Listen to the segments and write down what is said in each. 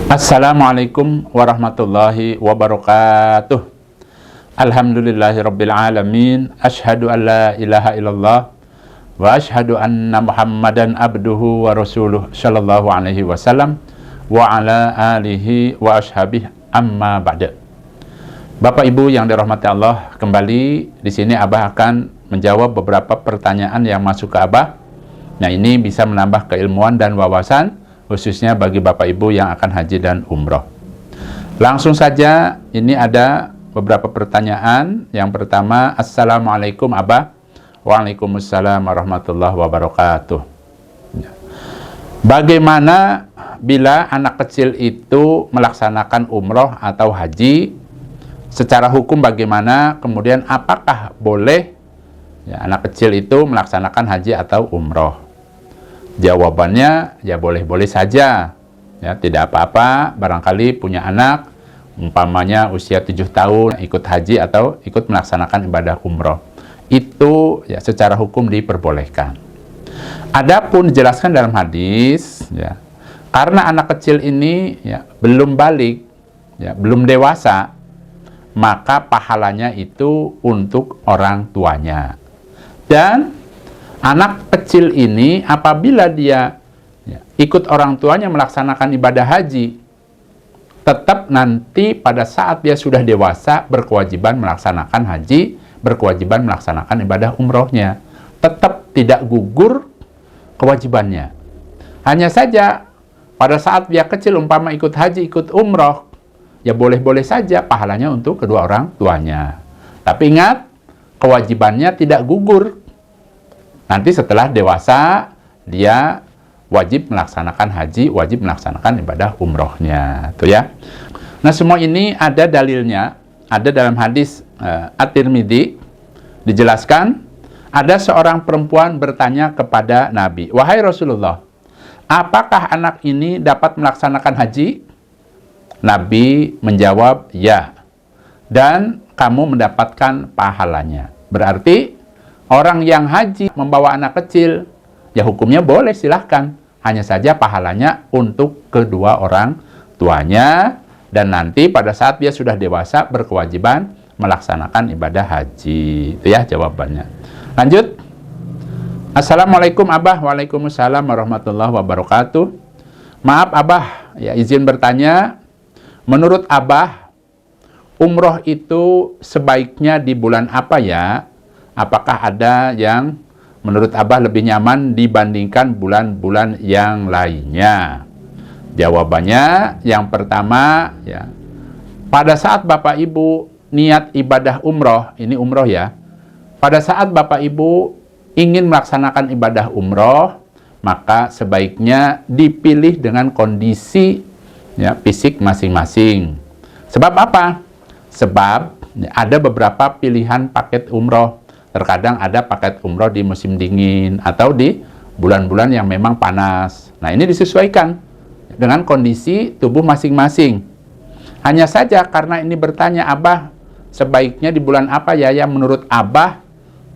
Assalamualaikum warahmatullahi wabarakatuh. Alhamdulillahirabbil alamin. Asyhadu an la ilaha illallah wa asyhadu anna Muhammadan abduhu wa rasuluh sallallahu alaihi wasallam wa ala alihi wa ashabihi amma ba'da. Bapak Ibu yang dirahmati Allah, kembali di sini Abah akan menjawab beberapa pertanyaan yang masuk ke Abah. Nah, ini bisa menambah keilmuan dan wawasan khususnya bagi Bapak Ibu yang akan haji dan umroh. Langsung saja, ini ada beberapa pertanyaan. Yang pertama, Assalamualaikum Abah. Waalaikumsalam warahmatullahi wabarakatuh. Bagaimana bila anak kecil itu melaksanakan umroh atau haji? Secara hukum bagaimana? Kemudian apakah boleh anak kecil itu melaksanakan haji atau umroh? Jawabannya ya boleh-boleh saja, ya tidak apa-apa. Barangkali punya anak umpamanya usia 7 tahun ikut haji atau ikut melaksanakan ibadah umroh, itu ya secara hukum diperbolehkan. Adapun dijelaskan dalam hadis, ya karena anak kecil ini ya belum balik, ya belum dewasa, maka pahalanya itu untuk orang tuanya. Dan anak kecil ini apabila dia ikut orang tuanya melaksanakan ibadah haji, tetap nanti pada saat dia sudah dewasa berkewajiban melaksanakan haji, berkewajiban melaksanakan ibadah umrohnya. Tetap tidak gugur kewajibannya. Hanya saja pada saat dia kecil umpama ikut haji, ikut umroh, ya boleh-boleh saja pahalanya untuk kedua orang tuanya. Tapi ingat, kewajibannya tidak gugur. Nanti setelah dewasa, dia wajib melaksanakan haji, wajib melaksanakan ibadah umrohnya. Tuh ya. Nah, semua ini ada dalilnya. Ada dalam hadis At-Tirmidzi, dijelaskan, ada seorang perempuan bertanya kepada Nabi, "Wahai Rasulullah, apakah anak ini dapat melaksanakan haji?" Nabi menjawab, "Ya, dan kamu mendapatkan pahalanya." Berarti orang yang haji membawa anak kecil, ya hukumnya boleh, silahkan. Hanya saja pahalanya untuk kedua orang tuanya. Dan nanti pada saat dia sudah dewasa berkewajiban melaksanakan ibadah haji. Itu ya jawabannya. Lanjut. Assalamualaikum Abah. Waalaikumsalam warahmatullahi wabarakatuh. Maaf Abah, ya izin bertanya. Menurut Abah, umroh itu sebaiknya di bulan apa ya? Apakah ada yang menurut Abah lebih nyaman dibandingkan bulan-bulan yang lainnya? Jawabannya, yang pertama, ya, pada saat Bapak Ibu niat ibadah umroh, ini umroh ya, pada saat Bapak Ibu ingin melaksanakan ibadah umroh, maka sebaiknya dipilih dengan kondisi ya, fisik masing-masing. Sebab apa? Sebab ya, ada beberapa pilihan paket umroh. Terkadang ada paket umroh di musim dingin atau di bulan-bulan yang memang panas. Nah, ini disesuaikan dengan kondisi tubuh masing-masing. Hanya saja karena ini bertanya, Abah, sebaiknya di bulan apa ya yang menurut Abah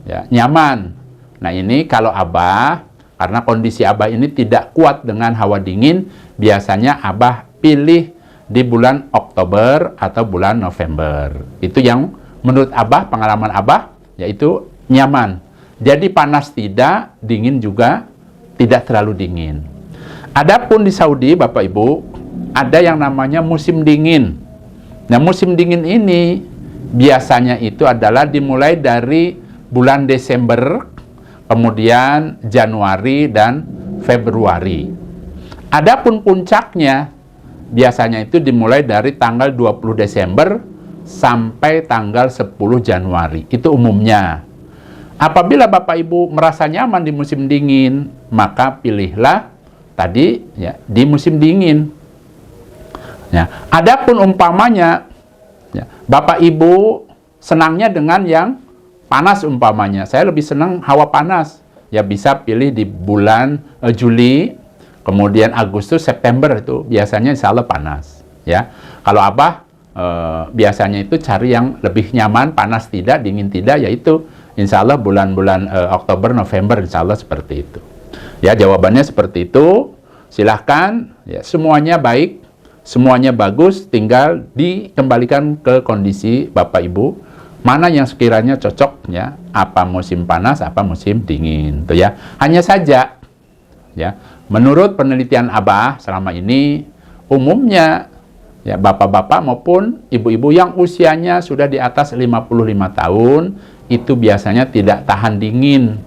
ya, nyaman. Nah, ini kalau Abah, karena kondisi Abah ini tidak kuat dengan hawa dingin, biasanya Abah pilih di bulan Oktober atau bulan November. Itu yang menurut Abah, pengalaman Abah, yaitu nyaman. Jadi panas tidak, dingin juga tidak terlalu dingin. Adapun di Saudi, Bapak Ibu, ada yang namanya musim dingin. Nah, musim dingin ini biasanya itu adalah dimulai dari bulan Desember, kemudian Januari dan Februari. Adapun puncaknya biasanya itu dimulai dari tanggal 20 Desember sampai tanggal 10 Januari. Itu umumnya. Apabila Bapak Ibu merasa nyaman di musim dingin, maka pilihlah tadi ya di musim dingin. Ya, adapun umpamanya ya, Bapak Ibu senangnya dengan yang panas umpamanya. Saya lebih senang hawa panas. Ya bisa pilih di bulan Juli, kemudian Agustus, September itu biasanya insya Allah panas. Ya, kalau Abah biasanya itu cari yang lebih nyaman, panas tidak, dingin tidak, yaitu insya Allah bulan-bulan Oktober, November, insya Allah seperti itu. Ya, jawabannya seperti itu. Silahkan, ya, semuanya baik, semuanya bagus, tinggal dikembalikan ke kondisi Bapak Ibu, mana yang sekiranya cocok ya, apa musim panas, apa musim dingin, tuh ya. Hanya saja ya, menurut penelitian Abah selama ini umumnya ya, bapak-bapak maupun ibu-ibu yang usianya sudah di atas 55 tahun itu biasanya tidak tahan dingin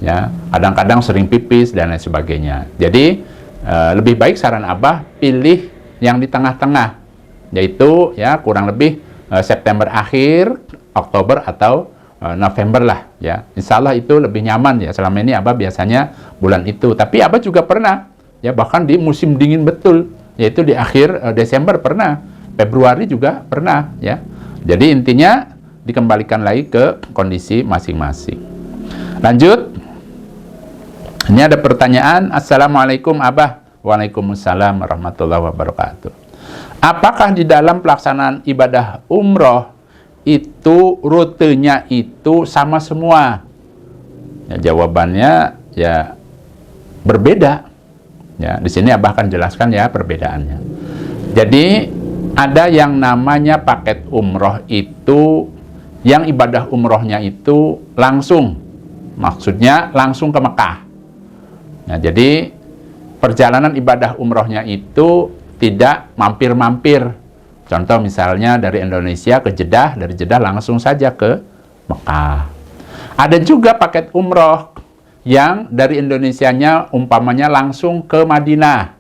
ya, kadang-kadang sering pipis dan lain sebagainya. Jadi lebih baik saran Abah pilih yang di tengah-tengah, yaitu ya kurang lebih September akhir, Oktober atau November lah ya. Insya Allah itu lebih nyaman ya. Selama ini Abah biasanya bulan itu, tapi Abah juga pernah ya bahkan di musim dingin betul, yaitu di akhir Desember pernah, Februari juga pernah ya. Jadi intinya dikembalikan lagi ke kondisi masing-masing. Lanjut. Ini ada pertanyaan. Assalamualaikum Abah. Waalaikumsalam warahmatullahi wabarakatuh. Apakah di dalam pelaksanaan ibadah umroh itu rutenya itu sama semua? Ya, jawabannya ya berbeda. Ya, di sini Abah akan jelaskan ya perbedaannya. Jadi ada yang namanya paket umroh itu, yang ibadah umrohnya itu langsung, maksudnya langsung ke Mekah. Nah, jadi perjalanan ibadah umrohnya itu tidak mampir-mampir. Contoh misalnya dari Indonesia ke Jeddah, dari Jeddah langsung saja ke Mekah. Ada juga paket umroh yang dari Indonesianya umpamanya langsung ke Madinah.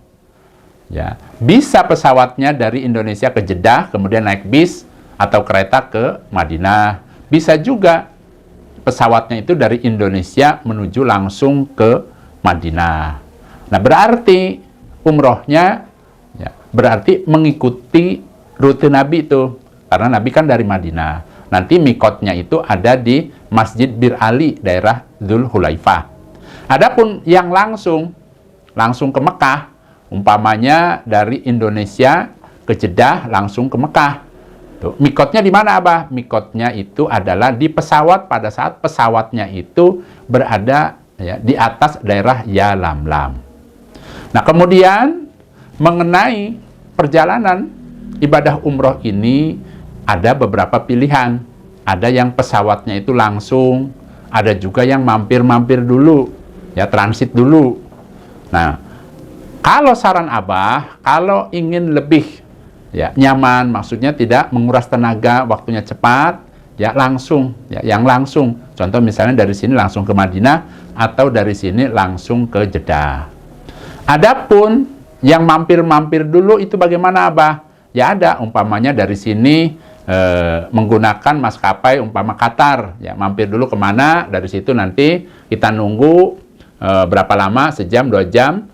Ya, bisa pesawatnya dari Indonesia ke Jeddah, kemudian naik bis atau kereta ke Madinah. Bisa juga pesawatnya itu dari Indonesia menuju langsung ke Madinah. Nah, berarti umrohnya ya, berarti mengikuti rute Nabi itu. Karena Nabi kan dari Madinah. Nanti mikotnya itu ada di Masjid Bir Ali, daerah Dzul Hulaifah. Adapun yang langsung ke Mekah, umpamanya dari Indonesia ke Jeddah langsung ke Mekah. Tuh, mikotnya di mana Abah? Mikotnya itu adalah di pesawat pada saat pesawatnya itu berada ya, di atas daerah Yalamlam. Nah, kemudian mengenai perjalanan ibadah umroh ini ada beberapa pilihan. Ada yang pesawatnya itu langsung, ada juga yang mampir-mampir dulu, ya transit dulu. Nah, kalau saran Abah, kalau ingin lebih ya nyaman, maksudnya tidak menguras tenaga, waktunya cepat, ya langsung, ya yang langsung. Contoh misalnya dari sini langsung ke Madinah atau dari sini langsung ke Jeddah. Adapun yang mampir-mampir dulu itu bagaimana Abah? Ya ada, umpamanya dari sini menggunakan maskapai umpama Qatar, ya mampir dulu kemana, dari situ nanti kita nunggu berapa lama, sejam, 2 jam,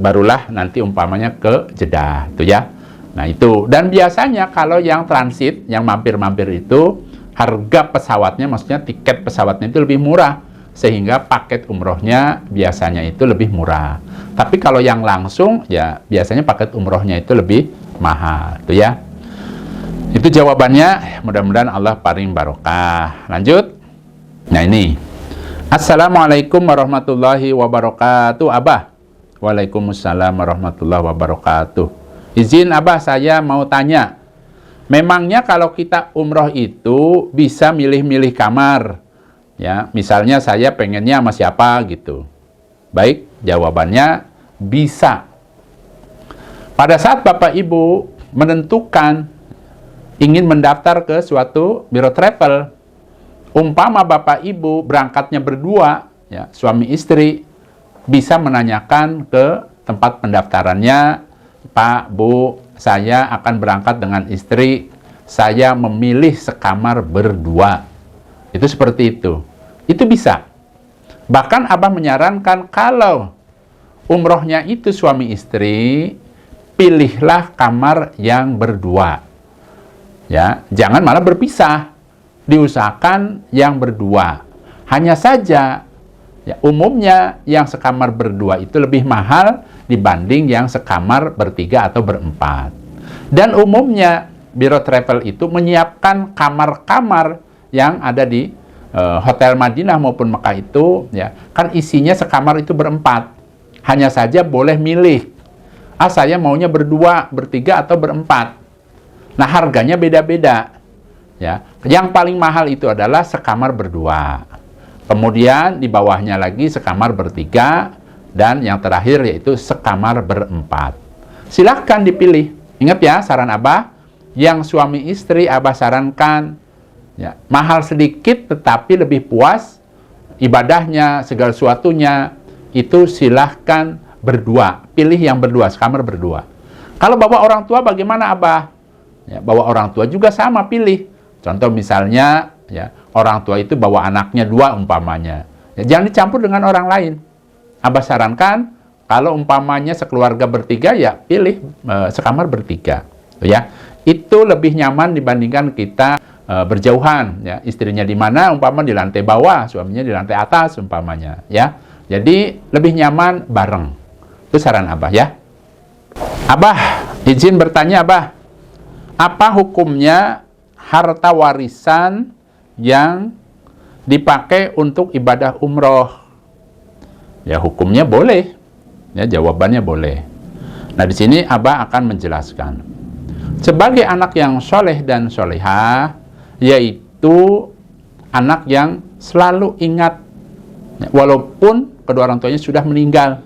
barulah nanti umpamanya ke Jeddah, itu ya. Nah itu, dan biasanya kalau yang transit, yang mampir-mampir itu, harga pesawatnya, maksudnya tiket pesawatnya itu lebih murah, sehingga paket umrohnya biasanya itu lebih murah. Tapi kalau yang langsung, ya biasanya paket umrohnya itu lebih mahal, itu ya. Itu jawabannya, mudah-mudahan Allah paling barokah. Lanjut. Nah ini. Assalamualaikum warahmatullahi wabarakatuh Abah. Waalaikumsalam warahmatullahi wabarakatuh. Izin Abah, saya mau tanya. Memangnya kalau kita umroh itu bisa milih-milih kamar? Ya, misalnya saya pengennya sama siapa gitu. Baik, jawabannya bisa. Pada saat Bapak Ibu menentukan ingin mendaftar ke suatu biro travel, umpama Bapak Ibu berangkatnya berdua, ya, suami istri, bisa menanyakan ke tempat pendaftarannya, Pak, Bu, saya akan berangkat dengan istri, saya memilih sekamar berdua. Itu seperti itu. Itu bisa. Bahkan Abah menyarankan kalau umrohnya itu suami istri, pilihlah kamar yang berdua. Ya, jangan malah berpisah. Diusahakan yang berdua. Hanya saja, ya, umumnya yang sekamar berdua itu lebih mahal dibanding yang sekamar bertiga atau berempat. Dan umumnya biro travel itu menyiapkan kamar-kamar yang ada di Hotel Madinah maupun Mekah itu, ya kan isinya sekamar itu berempat. Hanya saja boleh milih saya maunya berdua, bertiga, atau berempat. Nah, harganya beda-beda. Ya, yang paling mahal itu adalah sekamar berdua. Kemudian di bawahnya lagi sekamar bertiga, dan yang terakhir yaitu sekamar berempat. Silahkan dipilih. Ingat ya, saran Abah, yang suami istri Abah sarankan ya, mahal sedikit tetapi lebih puas ibadahnya, segala sesuatunya, itu silahkan berdua. Pilih yang berdua, sekamar berdua. Kalau bawa orang tua bagaimana Abah? Ya, bawa orang tua juga sama, pilih. Contoh misalnya, ya, orang tua itu bawa anaknya 2 umpamanya. Ya, jangan dicampur dengan orang lain. Abah sarankan, kalau umpamanya sekeluarga bertiga, ya pilih sekamar bertiga. Ya, itu lebih nyaman dibandingkan kita berjauhan. Ya, istrinya di mana, umpama di lantai bawah, suaminya di lantai atas, umpamanya. Ya, jadi lebih nyaman bareng. Itu saran Abah ya. Abah, izin bertanya Abah, apa hukumnya harta warisan yang dipakai untuk ibadah umroh? Ya, hukumnya boleh. Ya, jawabannya boleh. Nah, di sini Abah akan menjelaskan. Sebagai anak yang soleh dan solehah, yaitu anak yang selalu ingat, walaupun kedua orang tuanya sudah meninggal,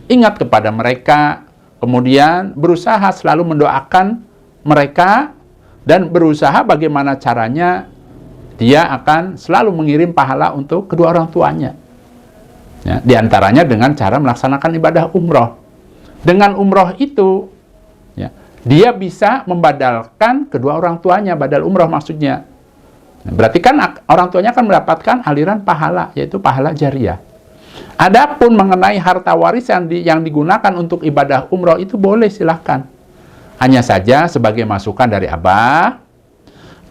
ingat kepada mereka, kemudian berusaha selalu mendoakan mereka, dan berusaha bagaimana caranya dia akan selalu mengirim pahala untuk kedua orang tuanya. Ya, di antaranya dengan cara melaksanakan ibadah umroh. Dengan umroh itu, ya, dia bisa membadalkan kedua orang tuanya, badal umroh maksudnya. Nah, berarti kan orang tuanya akan mendapatkan aliran pahala, yaitu pahala jariah. Adapun mengenai harta warisan yang digunakan untuk ibadah umroh itu boleh, silahkan. Hanya saja sebagai masukan dari Abah,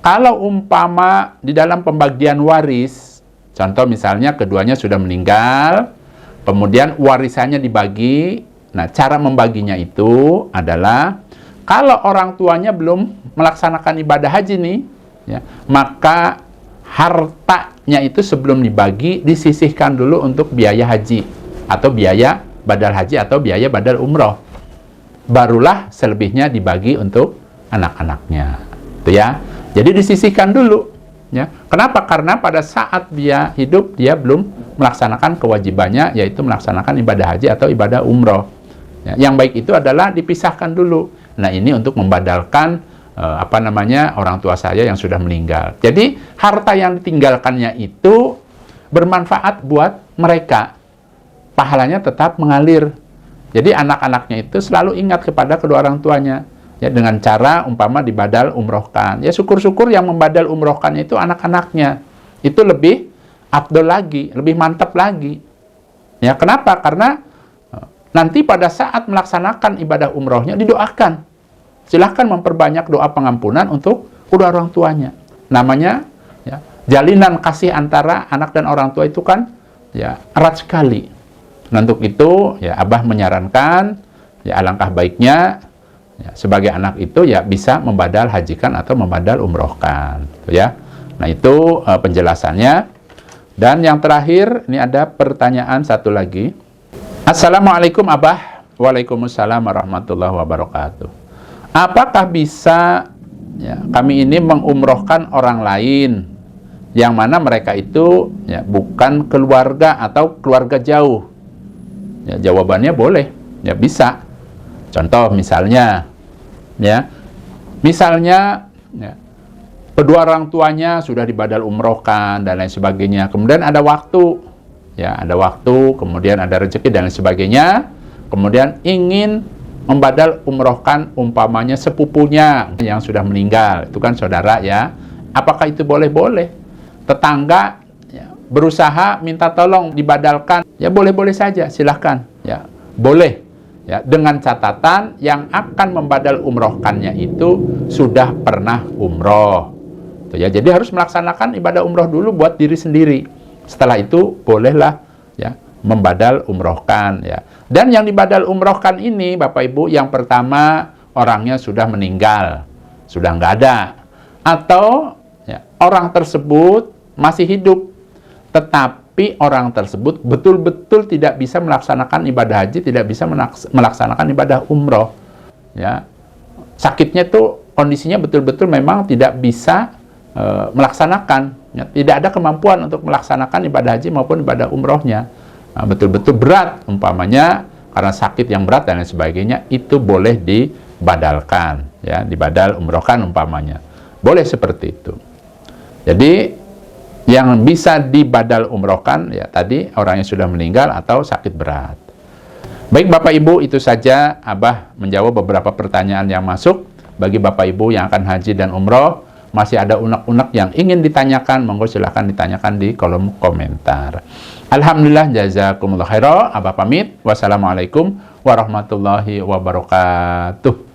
kalau umpama di dalam pembagian waris, contoh misalnya keduanya sudah meninggal, kemudian warisannya dibagi. Nah, cara membaginya itu adalah kalau orang tuanya belum melaksanakan ibadah haji nih, ya, maka hartanya itu sebelum dibagi disisihkan dulu untuk biaya haji atau biaya badal haji atau biaya badal umroh. Barulah selebihnya dibagi untuk anak-anaknya. Itu ya. Jadi disisihkan dulu. Ya. Kenapa? Karena pada saat dia hidup, dia belum melaksanakan kewajibannya, yaitu melaksanakan ibadah haji atau ibadah umroh. Ya. Yang baik itu adalah dipisahkan dulu. Nah, ini untuk membadalkan orang tua saya yang sudah meninggal. Jadi, harta yang ditinggalkannya itu bermanfaat buat mereka. Pahalanya tetap mengalir. Jadi anak-anaknya itu selalu ingat kepada kedua orang tuanya, ya, dengan cara umpama dibadal umrohkan. Ya, syukur-syukur yang membadal umrohkannya itu anak-anaknya. Itu lebih afdol lagi, lebih mantap lagi. Ya, kenapa? Karena nanti pada saat melaksanakan ibadah umrohnya didoakan. Silahkan memperbanyak doa pengampunan untuk kedua orang tuanya. Namanya, ya, jalinan kasih antara anak dan orang tua itu kan, ya, erat sekali. Nah, untuk itu, ya, Abah menyarankan, ya, alangkah baiknya, ya, sebagai anak itu, ya, bisa membadal hajikan atau membadal umrohkan, ya. Nah, itu penjelasannya. Dan yang terakhir, ini ada pertanyaan satu lagi. Assalamualaikum Abah. Waalaikumsalam warahmatullahi wabarakatuh. Apakah bisa, ya, kami ini mengumrohkan orang lain yang mana mereka itu, ya, bukan keluarga atau keluarga jauh? Ya, jawabannya boleh, ya, bisa. Contoh misalnya, ya, kedua orang tuanya sudah dibadal umrohkan dan lain sebagainya. Kemudian ada waktu, ya, kemudian ada rezeki dan lain sebagainya. Kemudian ingin membadal umrohkan umpamanya sepupunya yang sudah meninggal, itu kan saudara, ya. Apakah itu boleh? Boleh. Tetangga, ya, berusaha minta tolong dibadalkan, ya, boleh-boleh saja, silahkan, ya, boleh, ya, dengan catatan yang akan membadal umrohkannya itu sudah pernah umroh, tuh, ya. Jadi harus melaksanakan ibadah umroh dulu buat diri sendiri. Setelah itu bolehlah, ya, membadal umrohkan, ya. Dan yang dibadal umrohkan ini, Bapak Ibu, yang pertama orangnya sudah meninggal, sudah nggak ada, atau, ya, orang tersebut masih hidup, tetapi tapi orang tersebut betul-betul tidak bisa melaksanakan ibadah haji, tidak bisa melaksanakan ibadah umroh. Ya, sakitnya tuh kondisinya betul-betul memang tidak bisa melaksanakan. Ya, tidak ada kemampuan untuk melaksanakan ibadah haji maupun ibadah umrohnya. Nah, betul-betul berat, umpamanya karena sakit yang berat dan lain sebagainya, itu boleh dibadalkan, ya, dibadal umrohkan umpamanya. Boleh seperti itu. Jadi yang bisa dibadal umrohkan ya tadi orang yang sudah meninggal atau sakit berat. Baik Bapak Ibu, itu saja Abah menjawab beberapa pertanyaan yang masuk. Bagi Bapak Ibu yang akan haji dan umroh, masih ada unek-unek yang ingin ditanyakan, monggo silahkan ditanyakan di kolom komentar. Alhamdulillah, jazakumullah khairan. Abah pamit. Wassalamualaikum warahmatullahi wabarakatuh.